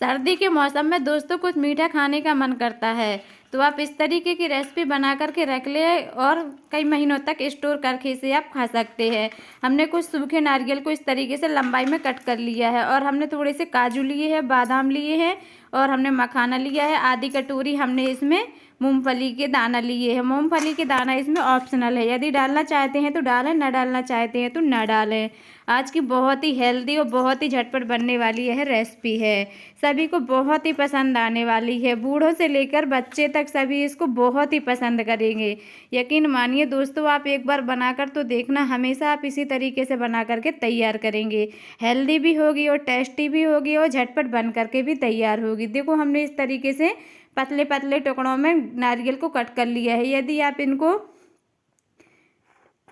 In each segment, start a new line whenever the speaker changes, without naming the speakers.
सर्दी के मौसम में दोस्तों कुछ मीठा खाने का मन करता है, तो आप इस तरीके की रेसिपी बना करके रख ले और कई महीनों तक स्टोर करके इसे आप खा सकते हैं। हमने कुछ सूखे नारियल को इस तरीके से लंबाई में कट कर लिया है और हमने थोड़े से काजू लिए हैं, बादाम लिए हैं और हमने मखाना लिया है। आधी कटोरी हमने इसमें मूंगफली के दाना लिए हैं। मूंगफली के दाना इसमें ऑप्शनल है, यदि डालना चाहते हैं तो डालें, ना डालना चाहते हैं तो ना डालें। आज की बहुत ही हेल्दी और बहुत ही झटपट बनने वाली यह रेसिपी है, सभी को बहुत ही पसंद आने वाली है। बूढ़ों से लेकर बच्चे तक सभी इसको बहुत ही पसंद करेंगे। यकीन मानिए दोस्तों, आप एक बार बनाकर तो देखना, हमेशा आप इसी तरीके से बना करके तैयार करेंगे। हेल्दी भी होगी और टेस्टी भी होगी और झटपट बन करके भी तैयार होगी। देखो हमने इस तरीके से पतले पतले टुकड़ों में नारियल को कट कर लिया है। यदि आप इनको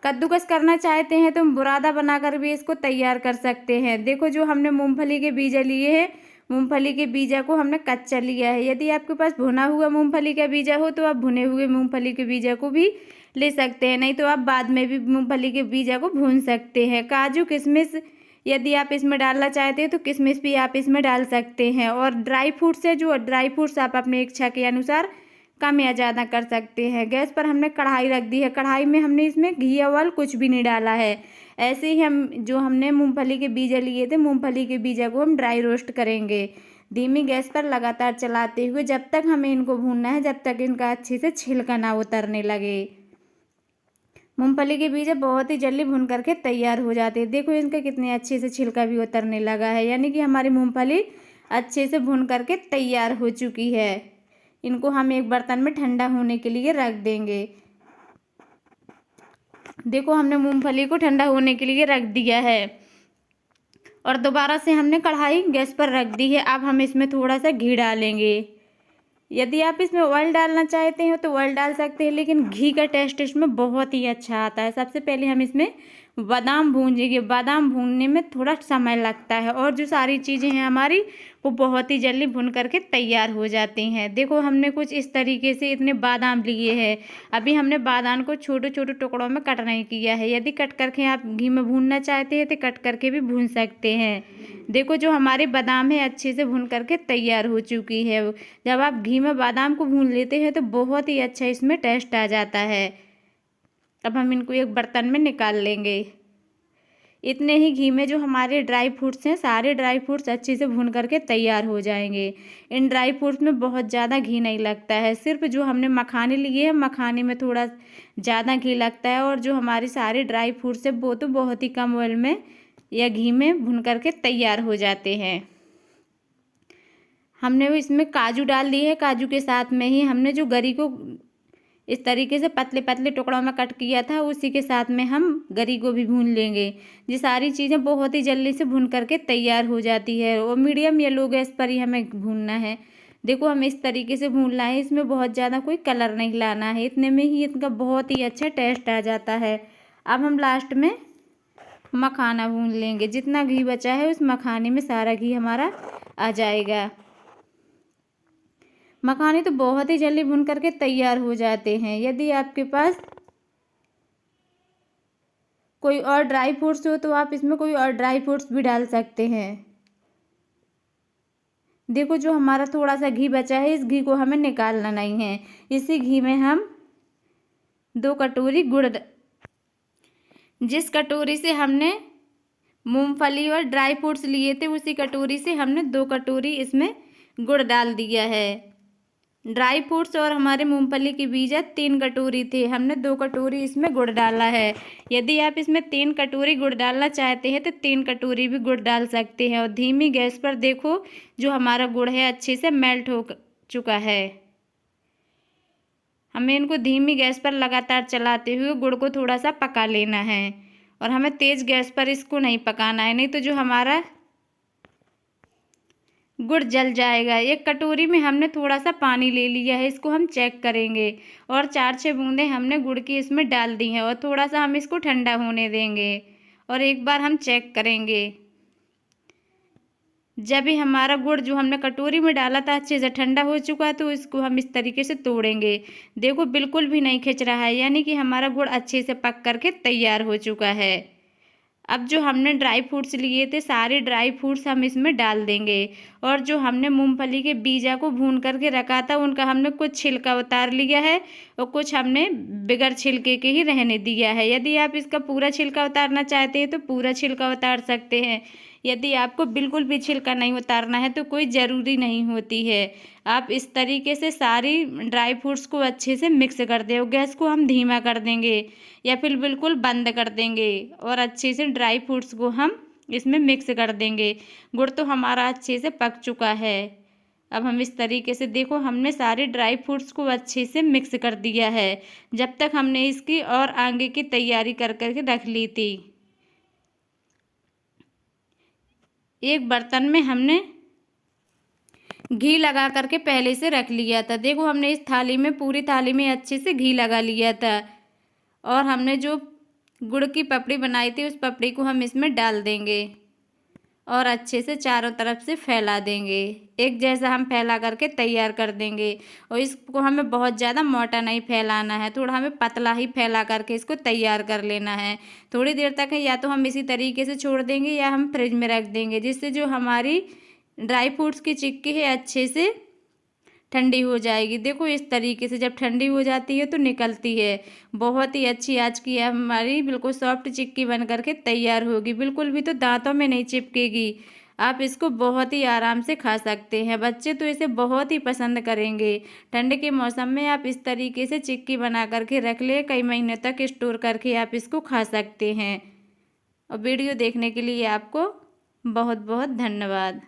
कद्दूकस करना चाहते हैं तो बुरादा बनाकर भी इसको तैयार कर सकते हैं। देखो जो हमने मूंगफली के बीज लिए हैं, मूंगफली के बीजा को हमने कच्चा लिया है। यदि आपके पास भुना हुआ मूंगफली का बीजा हो तो आप भुने हुए मूंगफली के बीजा को भी ले सकते हैं, नहीं तो आप बाद में भी मूंगफली के बीजा को भून सकते हैं। काजू किशमिश यदि आप इसमें डालना चाहते हैं तो किशमिश भी आप इसमें डाल सकते हैं। और ड्राई फ्रूट्स है, जो ड्राई फ्रूट्स आप अपनी इच्छा के अनुसार कम या ज़्यादा कर सकते हैं। गैस पर हमने कढ़ाई रख दी है, कढ़ाई में हमने इसमें घी या ऑयल कुछ भी नहीं डाला है। ऐसे ही हमने मूंगफली के बीज लिए थे, मूंगफली के बीजा को हम ड्राई रोस्ट करेंगे धीमी गैस पर लगातार चलाते हुए, जब तक हमें इनको भूनना है जब तक इनका अच्छे से छिलका ना उतरने लगे। मूंगफली के बीज बहुत ही जल्दी भून करके तैयार हो जाते हैं। देखो इनका कितने अच्छे से छिलका भी उतरने लगा है, यानी कि हमारी मूंगफली अच्छे से भून करके तैयार हो चुकी है। इनको हम एक बर्तन में ठंडा होने के लिए रख देंगे। देखो हमने मूंगफली को ठंडा होने के लिए रख दिया है और दोबारा से हमने कढ़ाई गैस पर रख दी है। अब हम इसमें थोड़ा सा घी डालेंगे। यदि आप इसमें ऑयल डालना चाहते हो तो ऑयल डाल सकते हैं, लेकिन घी का टेस्ट इसमें बहुत ही अच्छा आता है। सबसे पहले हम इसमें बादाम भूनेंगे। बादाम भूनने में थोड़ा समय लगता है और जो सारी चीज़ें हैं हमारी वो बहुत ही जल्दी भून करके तैयार हो जाती हैं। देखो हमने कुछ इस तरीके से इतने बादाम लिए हैं। अभी हमने बादाम को छोटे छोटे टुकड़ों में कट नहीं किया है। यदि कट करके आप घी में भूनना चाहते हैं तो कट करके भी भून सकते हैं। देखो जो हमारे बादाम है अच्छे से भून करके तैयार हो चुकी है। जब आप घी में बादाम को भून लेते हैं तो बहुत ही अच्छा इसमें टेस्ट आ जाता है। अब हम इनको एक बर्तन में निकाल लेंगे। इतने ही घी में जो हमारे ड्राई फ्रूट्स हैं, सारे ड्राई फ्रूट्स अच्छे से भून करके तैयार हो जाएंगे। इन ड्राई फ्रूट्स में बहुत ज़्यादा घी नहीं लगता है, सिर्फ जो हमने मखाने लिए हैं मखाने में थोड़ा ज़्यादा घी लगता है। और जो हमारे सारे ड्राई फ्रूट्स है वो तो बहुत ही कम ऑयल में या घी में भून करके तैयार हो जाते हैं। हमने इसमें काजू डाल दिए है। काजू के साथ में ही हमने जो गरी को इस तरीके से पतले पतले टुकड़ों में कट किया था उसी के साथ में हम गरी को भी भून लेंगे। ये सारी चीज़ें बहुत ही जल्दी से भून करके तैयार हो जाती है और मीडियम या लो गैस पर ही हमें भूनना है। देखो हम इस तरीके से भूनना है, इसमें बहुत ज़्यादा कोई कलर नहीं लाना है, इतने में ही इनका बहुत ही अच्छा टेस्ट आ जाता है। अब हम लास्ट में मखाना भून लेंगे। जितना घी बचा है उस मखाने में सारा घी हमारा आ जाएगा। मखाने तो बहुत ही जल्दी भून करके तैयार हो जाते हैं। यदि आपके पास कोई और ड्राई फ्रूट्स हो तो आप इसमें कोई और ड्राई फ्रूट्स भी डाल सकते हैं। देखो जो हमारा थोड़ा सा घी बचा है इस घी को हमें निकालना नहीं है। इसी घी में हम 2 कटोरी गुड़, जिस कटोरी से हमने मूंगफली और ड्राई फ्रूट्स लिए थे उसी कटोरी से हमने 2 कटोरी इसमें गुड़ डाल दिया है। ड्राई फ्रूट्स और हमारे मूंगफली के बीज 3 कटोरी थे, हमने 2 कटोरी इसमें गुड़ डाला है। यदि आप इसमें 3 कटोरी गुड़ डालना चाहते हैं तो 3 कटोरी भी गुड़ डाल सकते हैं। और धीमी गैस पर देखो जो हमारा गुड़ है अच्छे से मेल्ट हो चुका है। हमें इनको धीमी गैस पर लगातार चलाते हुए गुड़ को थोड़ा सा पका लेना है और हमें तेज़ गैस पर इसको नहीं पकाना है, नहीं तो जो हमारा गुड़ जल जाएगा। 1 कटोरी में हमने थोड़ा सा पानी ले लिया है, इसको हम चेक करेंगे और 4-6 बूंदें हमने गुड़ की इसमें डाल दी हैं और थोड़ा सा हम इसको ठंडा होने देंगे और एक बार हम चेक करेंगे। जब भी हमारा गुड़ जो हमने कटोरी में डाला था अच्छे से ठंडा हो चुका है तो इसको हम इस तरीके से तोड़ेंगे। देखो बिल्कुल भी नहीं खिंच रहा है, यानी कि हमारा गुड़ अच्छे से पक करके तैयार हो चुका है। अब जो हमने ड्राई फ्रूट्स लिए थे सारे ड्राई फ्रूट्स हम इसमें डाल देंगे। और जो हमने मूंगफली के बीजा को भून करके रखा था उनका हमने कुछ छिलका उतार लिया है और कुछ हमने बगैर छिलके के ही रहने दिया है। यदि आप इसका पूरा छिलका उतारना चाहते हैं तो पूरा छिलका उतार सकते हैं। यदि आपको बिल्कुल भी छिलका नहीं उतारना है तो कोई ज़रूरी नहीं होती है। आप इस तरीके से सारी ड्राई फ्रूट्स को अच्छे से मिक्स कर दें और गैस को हम धीमा कर देंगे या फिर बिल्कुल बंद कर देंगे और अच्छे से ड्राई फ्रूट्स को हम इसमें मिक्स कर देंगे। गुड़ तो हमारा अच्छे से पक चुका है। अब हम इस तरीके से देखो हमने सारे ड्राई फ्रूट्स को अच्छे से मिक्स कर दिया है। जब तक हमने इसकी और आगे की तैयारी कर करके रख ली थी। एक बर्तन में हमने घी लगा करके पहले से रख लिया था। देखो हमने इस थाली में पूरी थाली में अच्छे से घी लगा लिया था और हमने जो गुड़ की पपड़ी बनाई थी उस पपड़ी को हम इसमें डाल देंगे और अच्छे से चारों तरफ से फैला देंगे। एक जैसा हम फैला करके तैयार कर देंगे और इसको हमें बहुत ज़्यादा मोटा नहीं फैलाना है, थोड़ा हमें पतला ही फैला करके इसको तैयार कर लेना है। थोड़ी देर तक या तो हम इसी तरीके से छोड़ देंगे या हम फ्रिज में रख देंगे, जिससे जो हमारी ड्राई फ्रूट्स की चिक्की है अच्छे से ठंडी हो जाएगी। देखो इस तरीके से जब ठंडी हो जाती है तो निकलती है। बहुत ही अच्छी आज की हमारी बिल्कुल सॉफ्ट चिक्की बन करके तैयार होगी। बिल्कुल भी तो दांतों में नहीं चिपकेगी। आप इसको बहुत ही आराम से खा सकते हैं। बच्चे तो इसे बहुत ही पसंद करेंगे। ठंड के मौसम में आप इस तरीके से चिक्की बना करके रख ले, कई महीने तक स्टोर करके आप इसको खा सकते हैं। और वीडियो देखने के लिए आपको बहुत बहुत धन्यवाद।